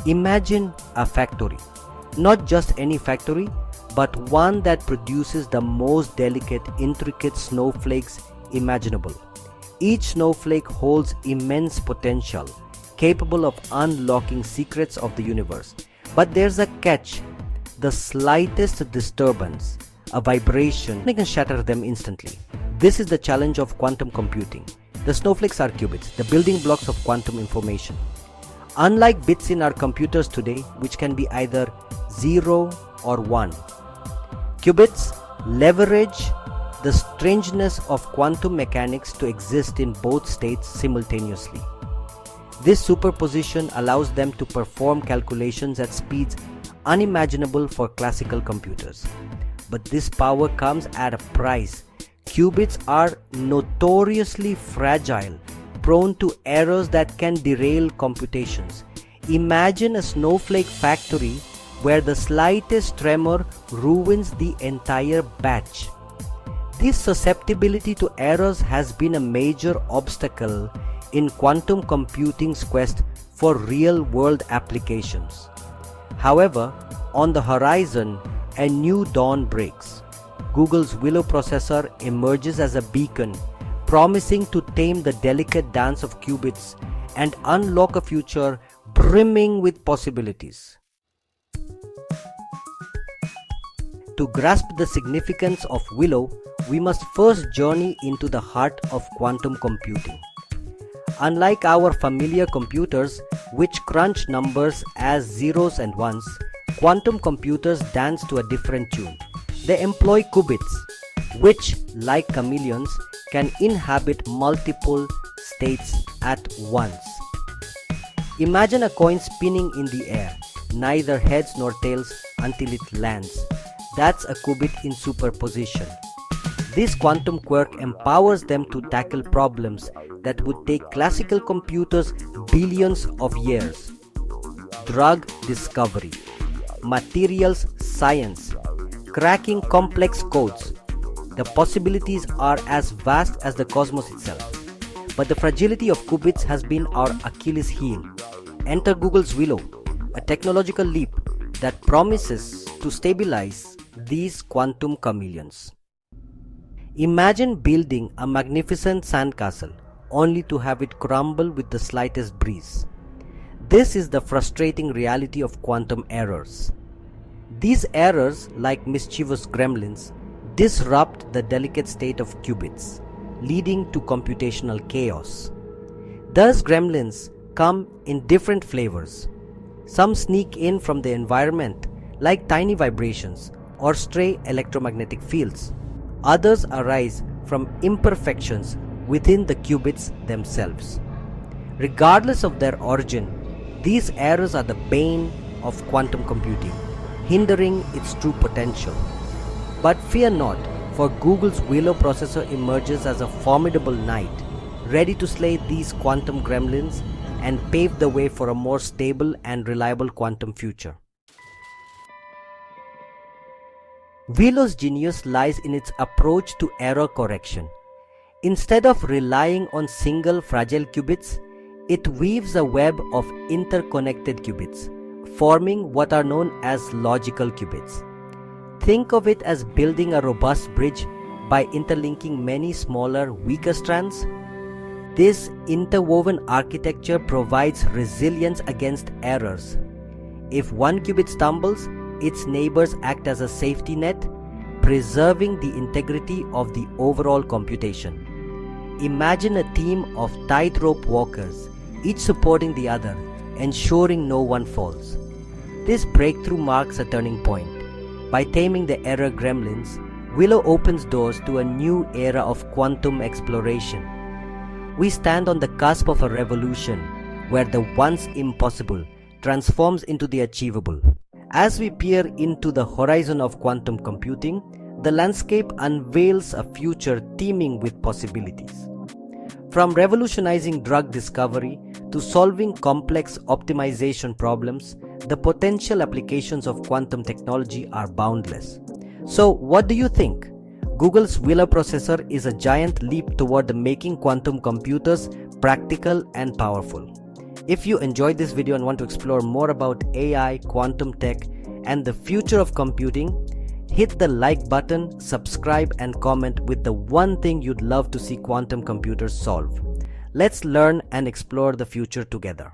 Imagine a factory, not just any factory, but one that produces the most delicate, intricate snowflakes imaginable. Each snowflake holds immense potential, capable of unlocking secrets of the universe. But there's a catch. The slightest disturbance, a vibration, can shatter them instantly. This is the challenge of quantum computing. The snowflakes are qubits, the building blocks of quantum information. Unlike bits in our computers today, which can be either 0 or 1, qubits leverage the strangeness of quantum mechanics to exist in both states simultaneously. This superposition allows them to perform calculations at speeds unimaginable for classical computers. But this power comes at a price. Qubits are notoriously fragile, prone to errors that can derail computations. Imagine a snowflake factory where the slightest tremor ruins the entire batch. This susceptibility to errors has been a major obstacle in quantum computing's quest for real-world applications. However, on the horizon, a new dawn breaks. Google's Willow processor emerges as a beacon, promising to tame the delicate dance of qubits and unlock a future brimming with possibilities. To grasp the significance of Willow, we must first journey into the heart of quantum computing. Unlike our familiar computers, which crunch numbers as zeros and ones, quantum computers dance to a different tune. They employ qubits, which, like chameleons, can inhabit multiple states at once. Imagine a coin spinning in the air, neither heads nor tails until it lands. That's a qubit in superposition. This quantum quirk empowers them to tackle problems that would take classical computers billions of years. Drug discovery, materials science, cracking complex codes. The possibilities are as vast as the cosmos itself. But the fragility of qubits has been our Achilles heel. Enter Google's Willow, a technological leap that promises to stabilize these quantum chameleons. Imagine building a magnificent sandcastle only to have it crumble with the slightest breeze. This is the frustrating reality of quantum errors. These errors, like mischievous gremlins, disrupt the delicate state of qubits, leading to computational chaos. Thus, gremlins come in different flavors. Some sneak in from the environment, like tiny vibrations or stray electromagnetic fields. Others arise from imperfections within the qubits themselves. Regardless of their origin, these errors are the bane of quantum computing, hindering its true potential. But fear not, for Google's Willow processor emerges as a formidable knight, ready to slay these quantum gremlins and pave the way for a more stable and reliable quantum future. Willow's genius lies in its approach to error correction. Instead of relying on single fragile qubits, it weaves a web of interconnected qubits, forming what are known as logical qubits. Think of it as building a robust bridge by interlinking many smaller, weaker strands. This interwoven architecture provides resilience against errors. If one qubit stumbles, its neighbors act as a safety net, preserving the integrity of the overall computation. Imagine a team of tightrope walkers, each supporting the other, ensuring no one falls. This breakthrough marks a turning point. By taming the error gremlins, Willow opens doors to a new era of quantum exploration. We stand on the cusp of a revolution where the once impossible transforms into the achievable. As we peer into the horizon of quantum computing, the landscape unveils a future teeming with possibilities. From revolutionizing drug discovery to solving complex optimization problems, the potential applications of quantum technology are boundless. So, what do you think? Google's Willow processor is a giant leap toward making quantum computers practical and powerful. If you enjoyed this video and want to explore more about AI, quantum tech, and the future of computing, hit the like button, subscribe, and comment with the one thing you'd love to see quantum computers solve. Let's learn and explore the future together.